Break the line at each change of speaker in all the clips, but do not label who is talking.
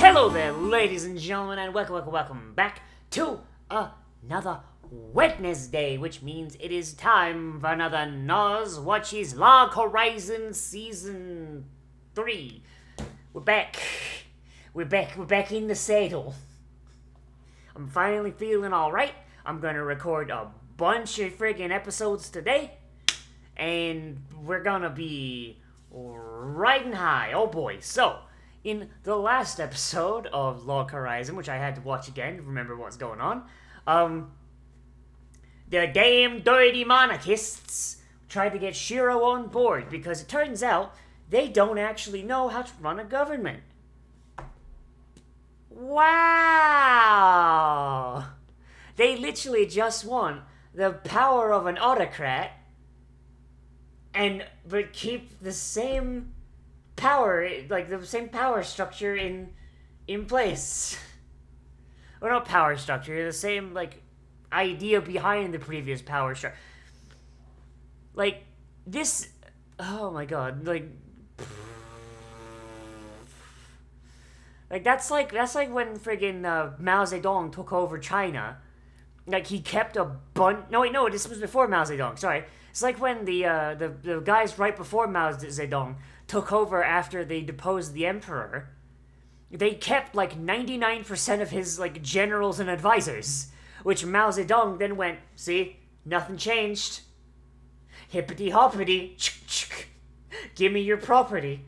Hello there, ladies and gentlemen, and welcome back to another Wednesday, which means it is time for another Nozz Watches Log Horizon Season 3. We're back. We're back in the saddle. I'm finally feeling alright. I'm gonna record a bunch of friggin' episodes today, and we're gonna be riding high. Oh boy. So, in the last episode of Log Horizon, which I had to watch again to remember what's going on, the damn dirty monarchists tried to get Shiro on board because it turns out they don't actually know how to run a government. Wow! They literally just want the power of an autocrat but keep the same power, like the same power structure in place. Or not power structure, the same, like, idea behind the previous power structure. Like, this, oh my god, like that's like when friggin' Mao Zedong took over China. Like, he kept a bunch, no, this was before Mao Zedong, sorry. It's like when the guys right before Mao Zedong took over after they deposed the emperor. They kept like 99% of his like generals and advisors, which Mao Zedong then went, see, nothing changed. Hippity hoppity, give me your property.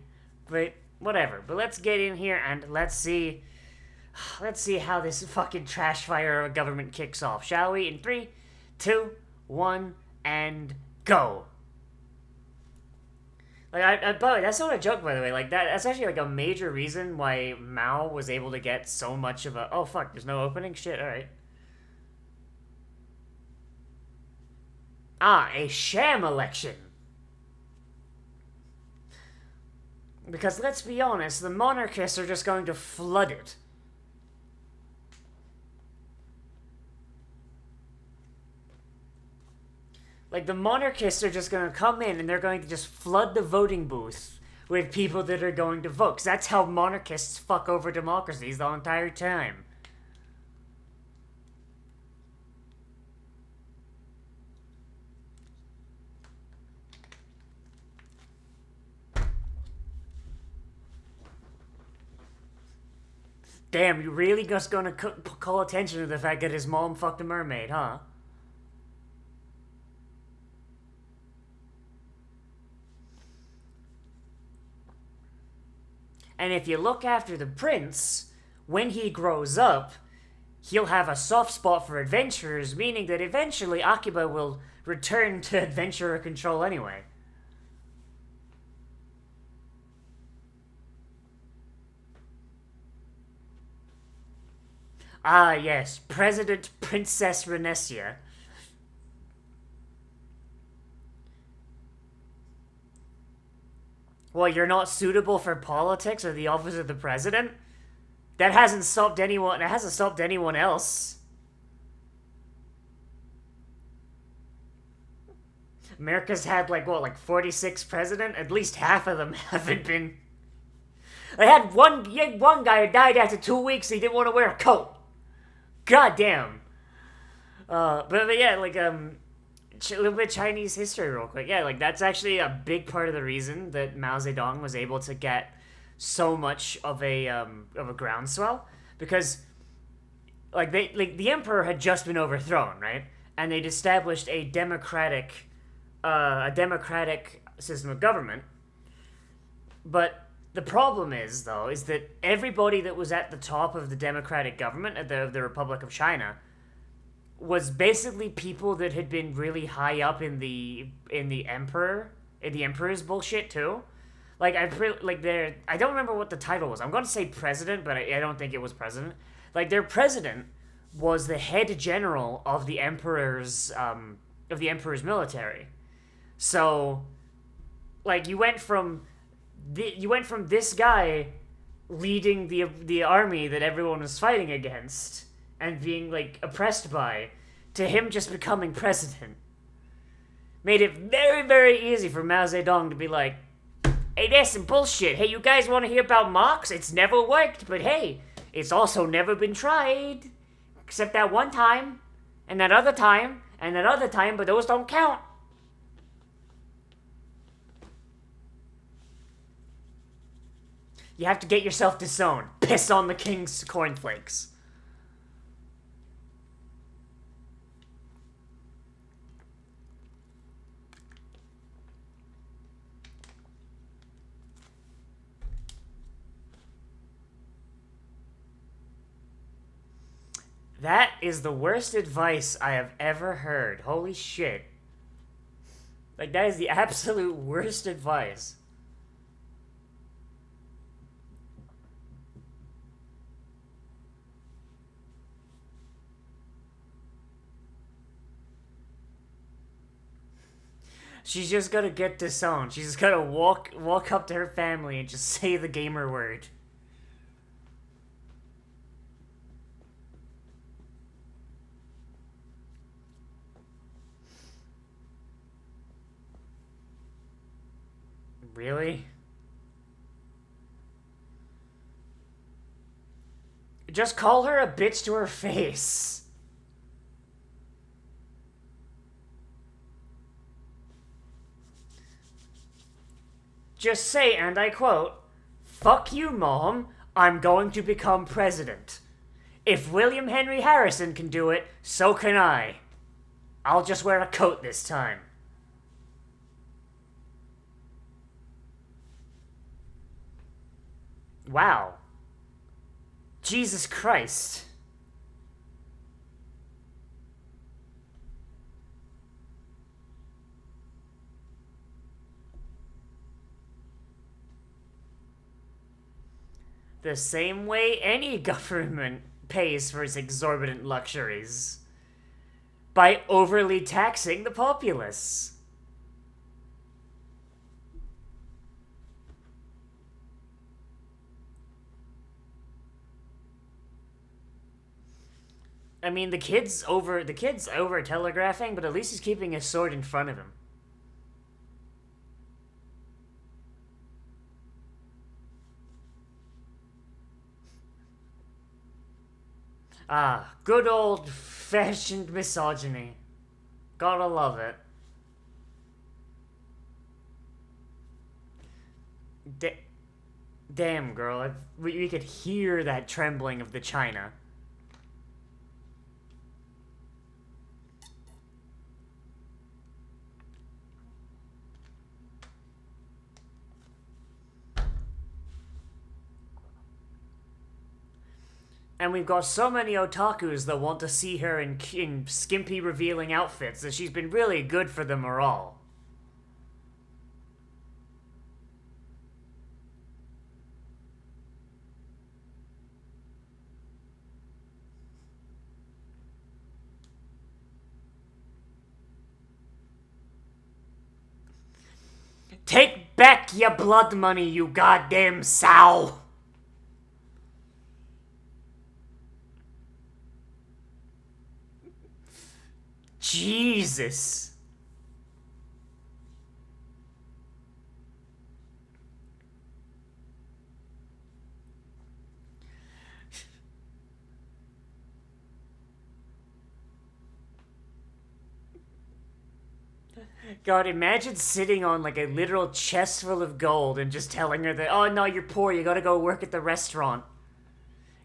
But whatever. But let's get in here and let's see how this fucking trash fire of a government kicks off, shall we? In 3, 2, 1, and go. Like, by the way, that's not a joke, by the way. Like, that's actually, like, a major reason why Mao was able to get so much of a... Oh, fuck, there's no opening? Shit, alright. A sham election. Because, let's be honest, the monarchists are just going to flood it. Like, the monarchists are just going to come in and they're going to just flood the voting booth with people that are going to vote. 'Cause that's how monarchists fuck over democracies the entire time. Damn, you really just gonna call attention to the fact that his mom fucked a mermaid, huh? And if you look after the prince, when he grows up, he'll have a soft spot for adventurers, meaning that eventually Akiba will return to adventurer control anyway. Ah, yes, President Princess Renesia. Well, you're not suitable for politics or the office of the president? That hasn't stopped anyone. It hasn't stopped anyone else. America's had, like, what, like 46 president? At least half of them haven't been. They had one guy who died after 2 weeks. He didn't want to wear a coat. God damn. But yeah, like, a little bit of Chinese history real quick. Yeah, like, that's actually a big part of the reason that Mao Zedong was able to get so much of a groundswell, because like the emperor had just been overthrown, right? And they'd established a democratic system of government. But the problem is that everybody that was at the top of the democratic government of the Republic of China was basically people that had been really high up in the emperor's bullshit too. Like, I don't remember what the title was. I'm going to say president, but I don't think it was president. Like, their president was the head general of the emperor's military. So, like, you went from this guy leading the army that everyone was fighting against and being, like, oppressed by, to him just becoming president. Made it very, very easy for Mao Zedong to be like, hey, that's some bullshit. Hey, you guys want to hear about Marx? It's never worked, but hey, It's also never been tried. Except that one time, and that other time, and that other time, but those don't count. You have to get yourself disowned. Piss on the king's cornflakes. That is the worst advice I have ever heard. Holy shit. Like, that is the absolute worst advice. She's just gonna get disowned. She's just gonna walk up to her family and just say the gamer word. Really? Just call her a bitch to her face. Just say, and I quote, "Fuck you, Mom. I'm going to become president. If William Henry Harrison can do it, so can I. I'll just wear a coat this time." Wow. Jesus Christ. The same way any government pays for its exorbitant luxuries. By overly taxing the populace. I mean, the kid's over telegraphing, but at least he's keeping his sword in front of him. Ah, good old-fashioned misogyny. Gotta love it. Damn, girl, we could hear that trembling of the china. And we've got so many otakus that want to see her in skimpy, revealing outfits that she's been really good for them all. Take back your blood money, you goddamn sow! Jesus. God, imagine sitting on like a literal chest full of gold and just telling her that, "Oh no, you're poor, you gotta go work at the restaurant.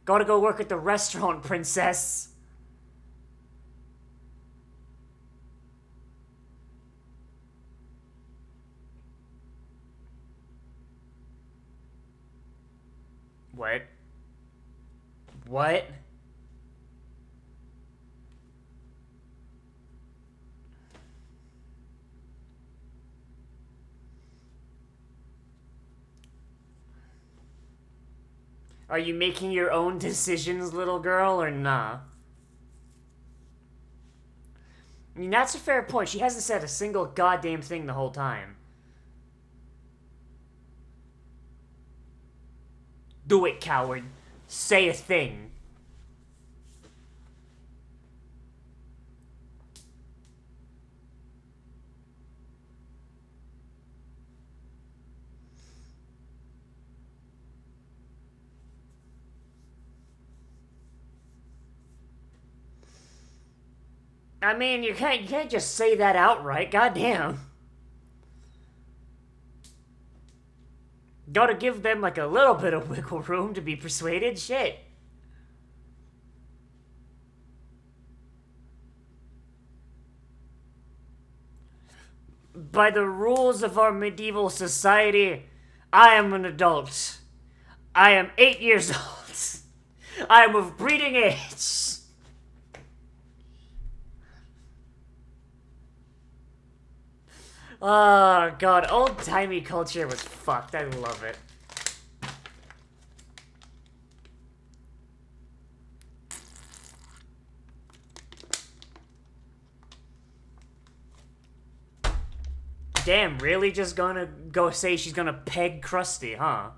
Gotta go work at the restaurant, princess." What? What? Are you making your own decisions, little girl, or nah? I mean, that's a fair point. She hasn't said a single goddamn thing the whole time. Do it, coward. Say a thing. I mean, you can't just say that outright. Goddamn. Gotta give them like a little bit of wiggle room to be persuaded. Shit. By the rules of our medieval society, I am an adult. I am 8 years old. I am of breeding age. Oh god, old-timey culture was fucked. I love it. Damn, really just gonna go say she's gonna peg Krusty, huh?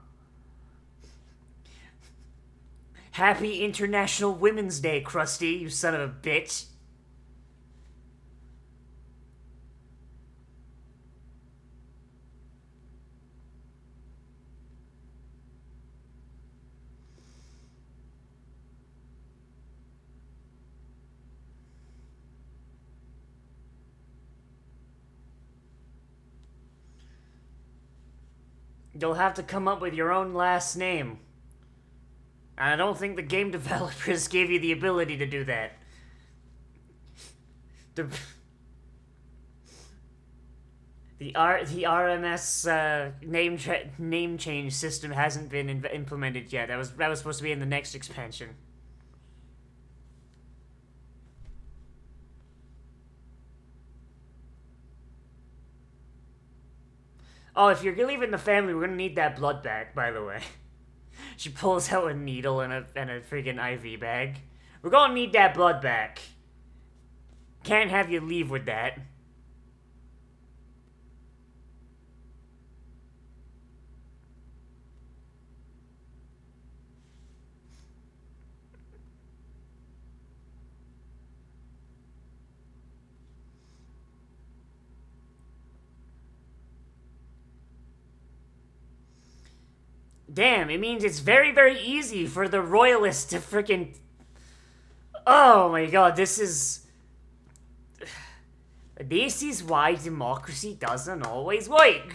Happy International Women's Day, Krusty, you son of a bitch. You'll have to come up with your own last name. And I don't think the game developers gave you the ability to do that. The RMS name change system hasn't been implemented yet. That was supposed to be in the next expansion. Oh, if you're leaving the family, we're gonna need that blood back, by the way. She pulls out a needle and a freaking IV bag. We're gonna need that blood back. Can't have you leave with that. Damn, it means it's very, very easy for the royalists to freaking... Oh my god, this is... This is why democracy doesn't always work.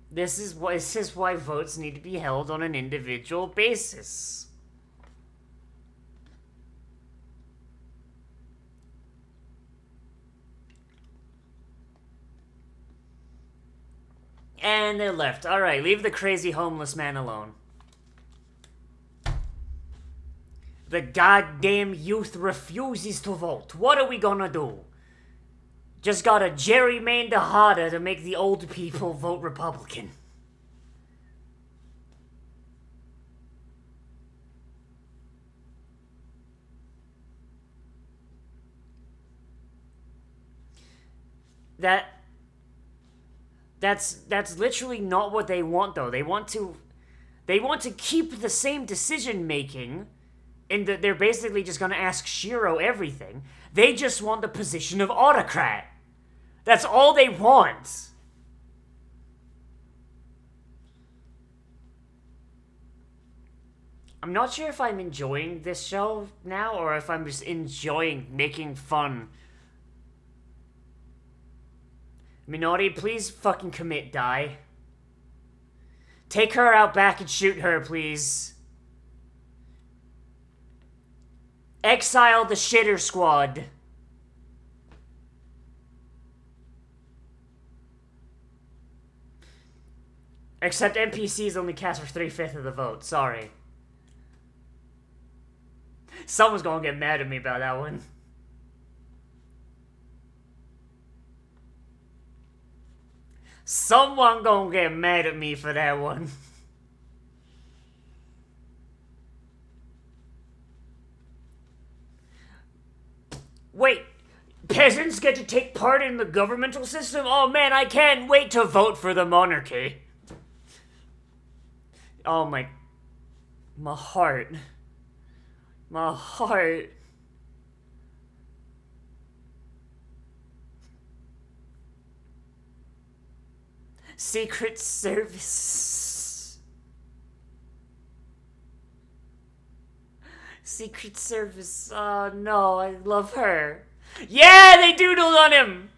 This is why votes need to be held on an individual basis. And they left. Alright, leave the crazy homeless man alone. The goddamn youth refuses to vote. What are we gonna do? Just gotta gerrymander harder to make the old people vote Republican. That's literally not what they want, though. They want to keep the same decision making, in that they're basically just gonna ask Shiro everything. They just want the position of autocrat. That's all they want. I'm not sure if I'm enjoying this show now, or if I'm just enjoying making fun. Minori, please fucking commit, die. Take her out back and shoot her, please. Exile the shitter squad. Except NPCs only cast for 3/5 of the vote. Sorry. Someone's gonna get mad at me about that one. Someone gonna get mad at me for that one. Wait, peasants get to take part in the governmental system? Oh man, I can't wait to vote for the monarchy. Oh my heart. My heart. Secret Service. Secret Service. Oh no, I love her. Yeah, they doodled on him!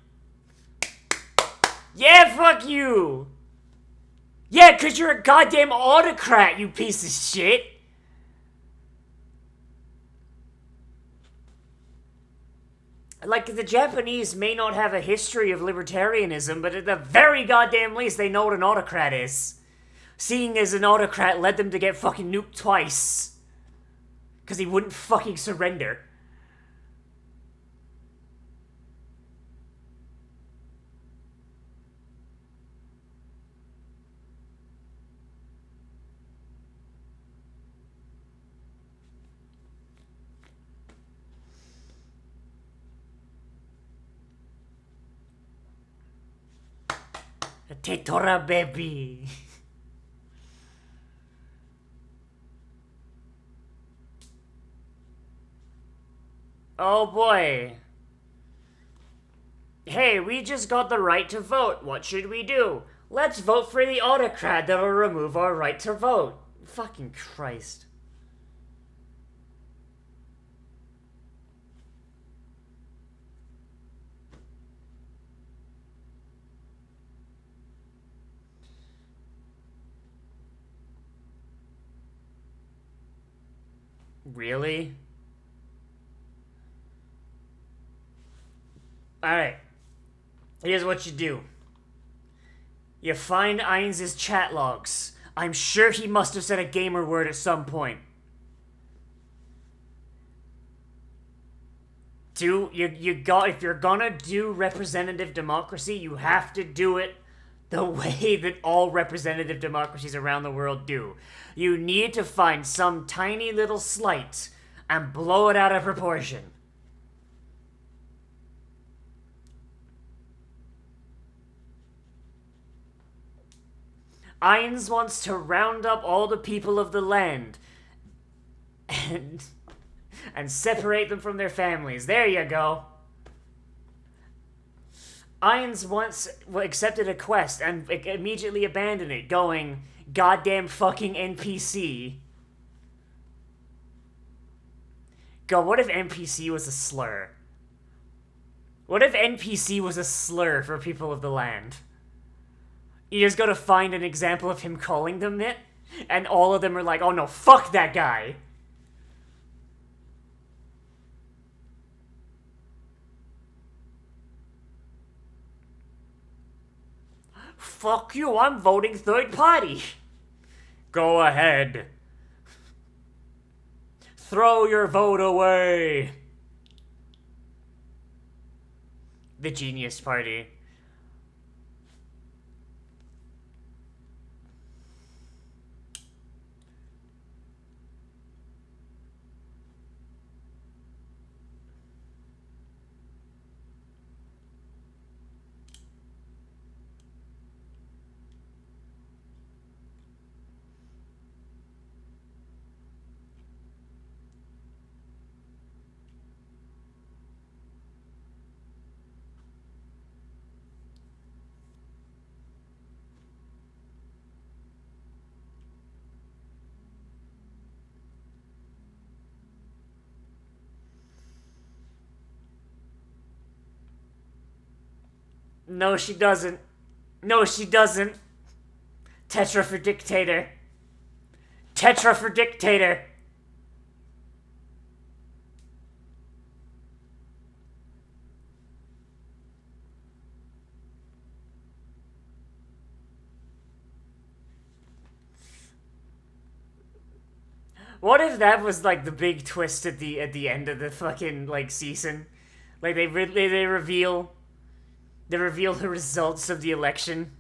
Yeah, fuck you! Yeah, 'cause you're a goddamn autocrat, you piece of shit! Like, the Japanese may not have a history of libertarianism, but at the very goddamn least, they know what an autocrat is. Seeing as an autocrat led them to get fucking nuked twice. Because he wouldn't fucking surrender. Tetora baby. Oh boy. Hey, we just got the right to vote. What should we do? Let's vote for the autocrat that'll remove our right to vote. Fucking Christ. Really? Alright. Here's what you do. You find Ainz' chat logs. I'm sure he must have said a gamer word at some point. If you're gonna do representative democracy, you have to do it the way that all representative democracies around the world do. You need to find some tiny little slight and blow it out of proportion. Ainz wants to round up all the people of the land and separate them from their families. There you go. Ainz once accepted a quest and immediately abandoned it, going, goddamn fucking NPC. God, what if NPC was a slur? What if NPC was a slur for people of the land? You just gotta find an example of him calling them it, and all of them are like, oh no, fuck that guy. Fuck you, I'm voting third party. Go ahead. Throw your vote away. The Genius Party. No, she doesn't. No, she doesn't. Tetra for dictator. Tetra for dictator. What if that was like the big twist at the end of the fucking like season? Like they reveal the results of the election.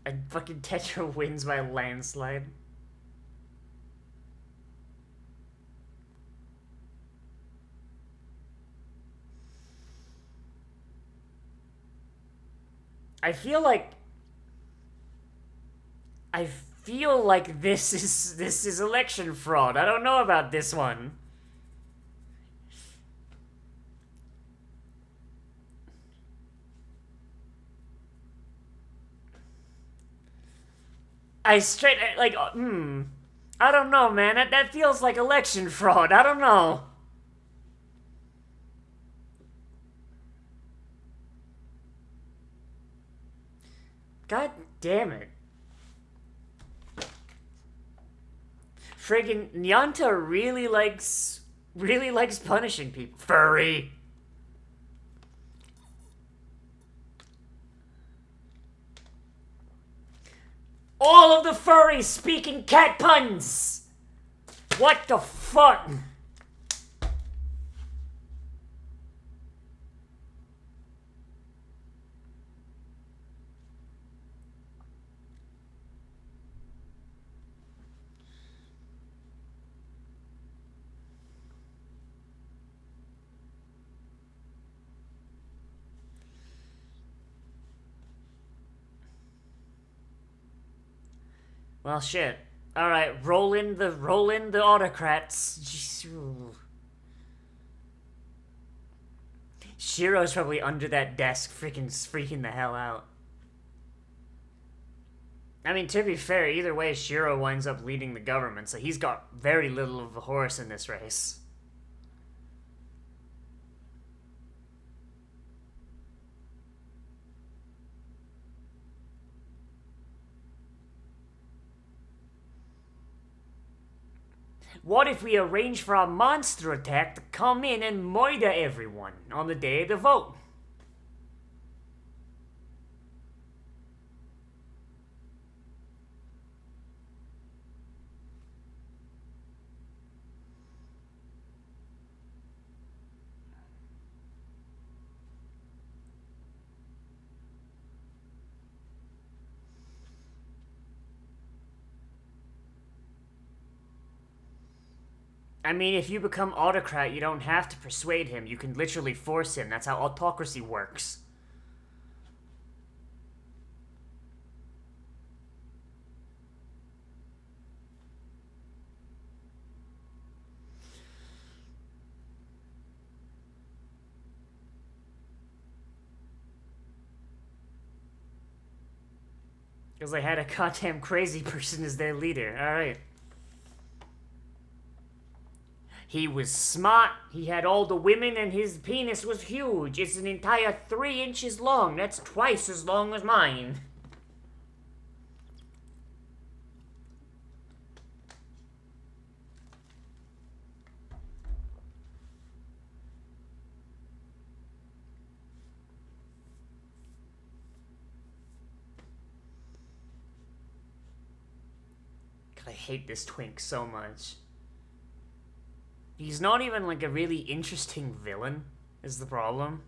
And fucking Tetra wins by a landslide. I feel like this is election fraud. I don't know about this one. I straight like I don't know, man. That feels like election fraud. I don't know. God damn it. Friggin' Nyanta really likes punishing people. Furry. All of the furries speaking cat puns. What the fuck? Well, shit. All right, roll in the autocrats. Shiro's probably under that desk, freaking the hell out. I mean, to be fair, either way, Shiro winds up leading the government, so he's got very little of a horse in this race. What if we arrange for a monster attack to come in and murder everyone on the day of the vote? I mean, if you become autocrat, you don't have to persuade him. You can literally force him. That's how autocracy works. Because they had a goddamn crazy person as their leader. Alright. He was smart, he had all the women, and his penis was huge. It's an entire 3 inches long. That's twice as long as mine. God, I hate this twink so much. He's not even, like, a really interesting villain, is the problem.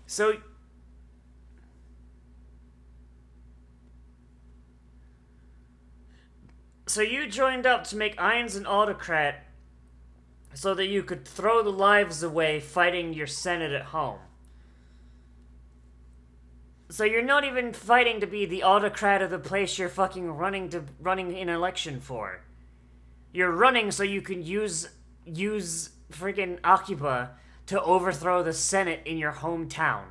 So you joined up to make Irons an autocrat so that you could throw the lives away fighting your Senate at home. So you're not even fighting to be the autocrat of the place you're fucking running an election for. You're running so you can use friggin' Akiba to overthrow the Senate in your hometown.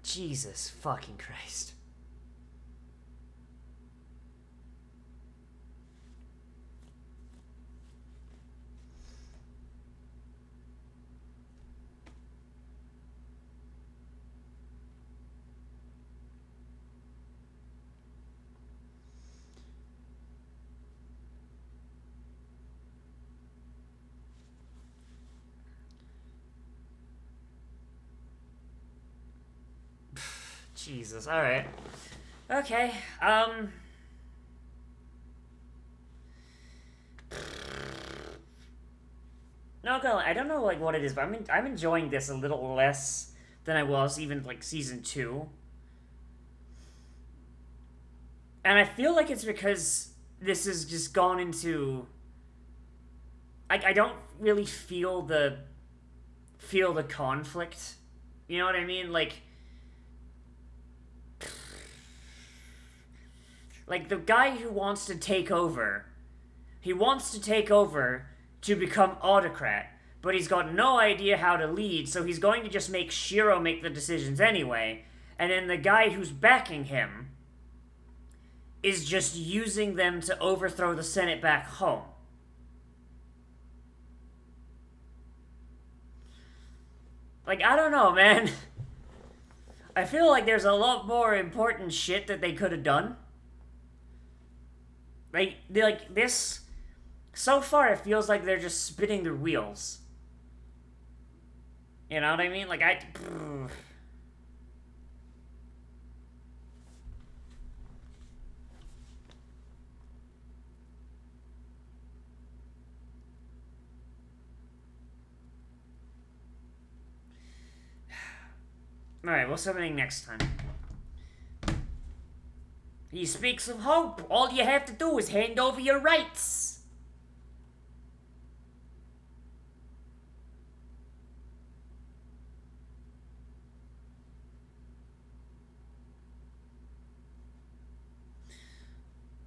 Jesus fucking Christ. Jesus, alright. Okay, no, I don't know, like, what it is, but I'm enjoying this a little less than I was even, like, Season 2. And I feel like it's because this has just gone into... I don't really feel the conflict. You know what I mean? Like, the guy who wants to take over, he wants to take over to become autocrat, but he's got no idea how to lead, so he's going to just make Shiro make the decisions anyway, and then the guy who's backing him is just using them to overthrow the Senate back home. Like, I don't know, man. I feel like there's a lot more important shit that they could have done. Like this... So far, it feels like they're just spinning their wheels. You know what I mean? Like, Alright, what's happening next time? He speaks of hope. All you have to do is hand over your rights.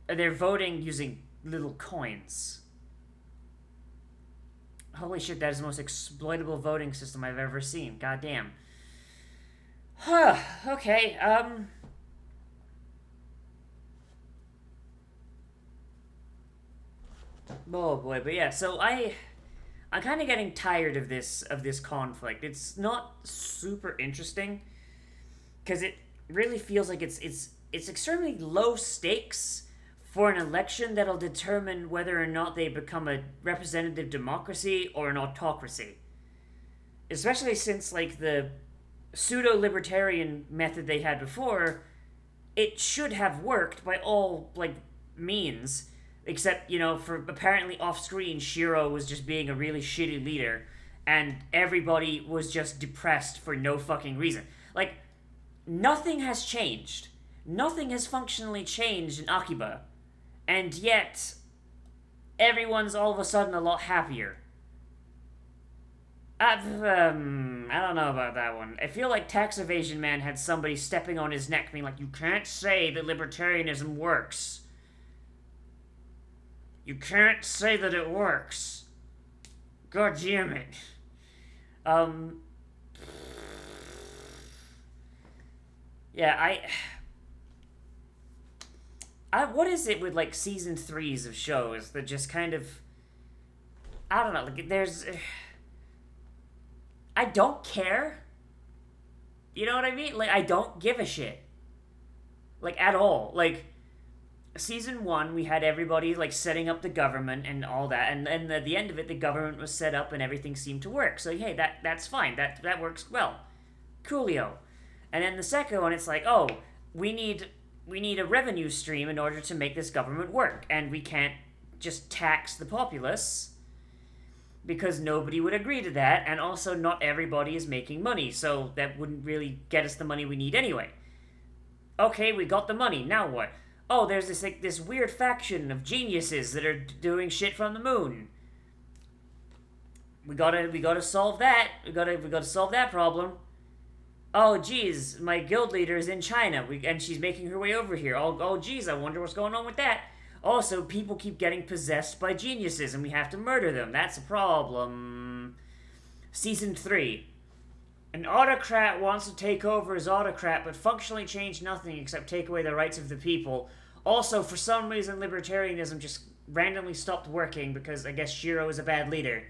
They're voting using little coins. Holy shit, that is the most exploitable voting system I've ever seen. Goddamn. Huh, okay, oh boy, but yeah, so I'm kind of getting tired of this conflict. It's not super interesting, because it really feels like it's extremely low stakes for an election that'll determine whether or not they become a representative democracy or an autocracy. Especially since, like, the pseudo-libertarian method they had before, it should have worked by all, like, means. Except, you know, for apparently off-screen, Shiro was just being a really shitty leader, and everybody was just depressed for no fucking reason. Like, nothing has changed. Nothing has functionally changed in Akiba. And yet, everyone's all of a sudden a lot happier. I don't know about that one. I feel like Tax Evasion Man had somebody stepping on his neck being like, you can't say that libertarianism works. You can't say that it works. God damn it. Yeah, what is it with, like, season 3s of shows that just kind of... I don't know, like, there's... I don't care. You know what I mean? Like, I don't give a shit. Like, at all. Like, season 1, we had everybody, like, setting up the government and all that, and at the end of it, the government was set up and everything seemed to work. So, hey, that's fine. That works well. Coolio. And then the second one, it's like, oh, we need a revenue stream in order to make this government work, and we can't just tax the populace because nobody would agree to that, and also not everybody is making money, so that wouldn't really get us the money we need anyway. Okay, we got the money, now what? Oh, there's this weird faction of geniuses that are doing shit from the moon. We gotta solve that. We gotta solve that problem. Oh, geez, my guild leader is in China, and she's making her way over here. Oh, geez, I wonder what's going on with that. Also, people keep getting possessed by geniuses, and we have to murder them. That's a problem. Season 3. An autocrat wants to take over as autocrat, but functionally change nothing except take away the rights of the people. Also, for some reason, libertarianism just randomly stopped working because I guess Shiro is a bad leader.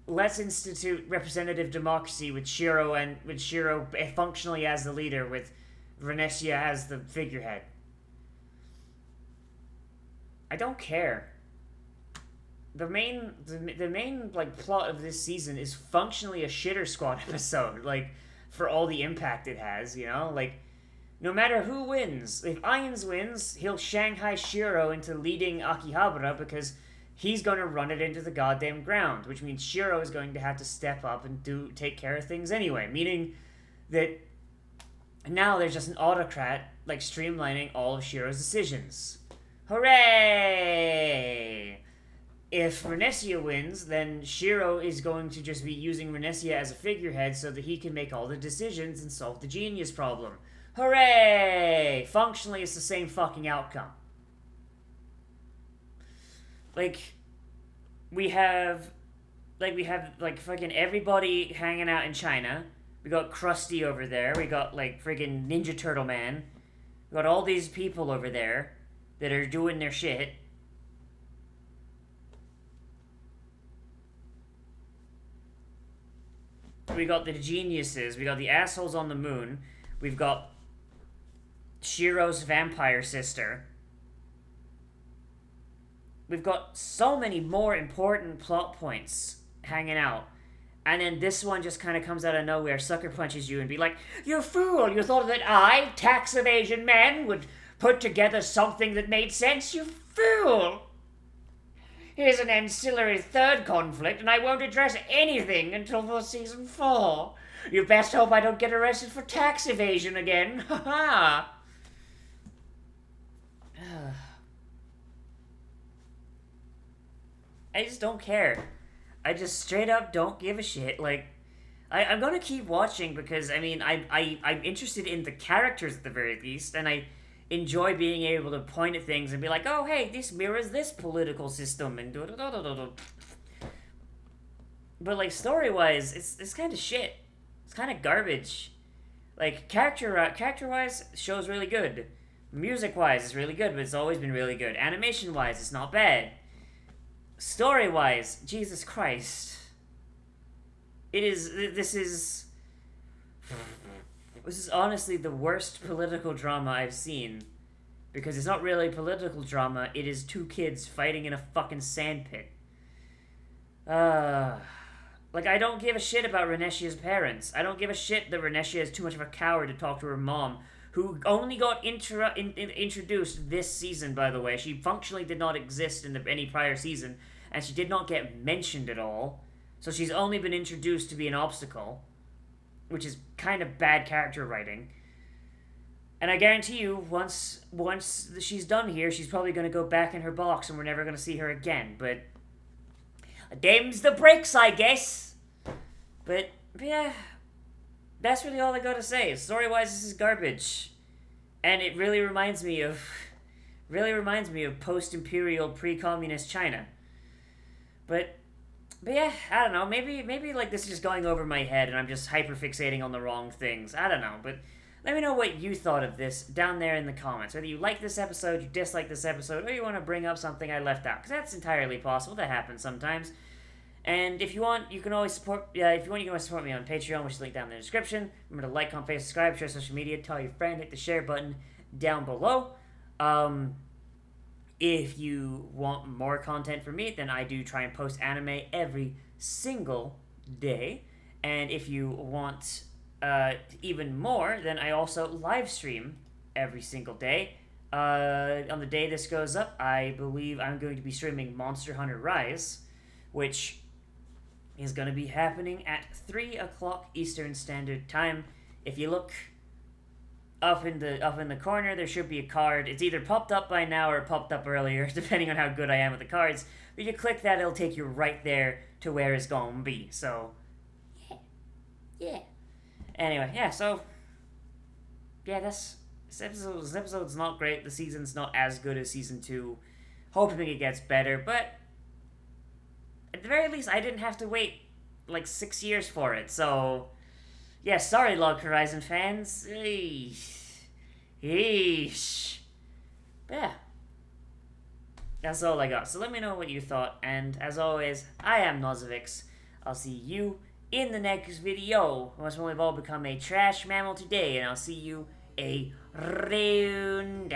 Let's institute representative democracy with Shiro functionally as the leader, with Venetia as the figurehead. I don't care. The main like plot of this season is functionally a shitter squad episode, like, for all the impact it has, you know? Like, no matter who wins, if Irons wins, he'll Shanghai Shiro into leading Akihabara because he's going to run it into the goddamn ground, which means Shiro is going to have to step up and take care of things anyway, meaning that now there's just an autocrat, like, streamlining all of Shiro's decisions. Hooray! If Renesia wins, then Shiro is going to just be using Renesia as a figurehead so that he can make all the decisions and solve the genius problem. Hooray! Functionally, it's the same fucking outcome. Like, we have like we have like fucking everybody hanging out in China. We got Krusty over there. We got like friggin' Ninja Turtle Man. We got all these people over there that are doing their shit. We got the geniuses. We got the assholes on the moon. We've got Shiro's vampire sister. We've got so many more important plot points hanging out. And then this one just kind of comes out of nowhere, sucker punches you and be like, "You fool! You thought that I, tax evasion man, would put together something that made sense? You fool! Here's an ancillary third conflict, and I won't address anything until for season 4. You best hope I don't get arrested for tax evasion again. Ha ha!" I just don't care. I just straight up don't give a shit. Like, I'm gonna keep watching because, I mean, I'm interested in the characters at the very least, and I enjoy being able to point at things and be like, oh, hey, this mirrors this political system, and da-da-da-da-da. But, like, story-wise, it's kind of shit. It's kind of garbage. Like, character-wise, the show's really good. Music-wise, it's really good, but it's always been really good. Animation-wise, it's not bad. Story-wise, Jesus Christ. This is honestly the worst political drama I've seen. Because it's not really political drama, it is two kids fighting in a fucking sandpit. Like, I don't give a shit about Renessia's parents. I don't give a shit that Renessia is too much of a coward to talk to her mom, who only got introduced this season, by the way. She functionally did not exist in any prior season, and she did not get mentioned at all. So she's only been introduced to be an obstacle, which is kind of bad character writing. And I guarantee you, once she's done here, she's probably going to go back in her box and we're never going to see her again. But them's the breaks, I guess. But yeah, that's really all I got to say. Story-wise, this is garbage. And it really reminds me of post-imperial, pre-communist China. But yeah, I don't know. Maybe like this is just going over my head and I'm just hyper-fixating on the wrong things. I don't know, but let me know what you thought of this down there in the comments. Whether you like this episode, you dislike this episode, or you want to bring up something I left out. Because that's entirely possible. That happens sometimes. And if you want, you can always support. You can always support me on Patreon, which is linked down in the description. Remember to like, comment, favorite, subscribe, share social media, tell your friend, hit the share button down below. If you want more content from me, then I do try and post anime every single day. And if you want even more, then I also live stream every single day. On the day this goes up, I believe I'm going to be streaming Monster Hunter Rise, which is going to be happening at 3 o'clock Eastern Standard Time. If you look up in the corner, there should be a card. It's either popped up by now or popped up earlier, depending on how good I am with the cards. But you click that, it'll take you right there to where it's going to be. So, yeah. Anyway, yeah, so, yeah, this episode's not great. The season's not as good as Season 2. Hoping it gets better, but at the very least, I didn't have to wait, like, 6 years for it, so yeah, sorry, Log Horizon fans. Eesh. But yeah, that's all I got. So let me know what you thought, and as always, I am Nozz. I'll see you in the next video, once we've all become a trash mammal today, and I'll see you around.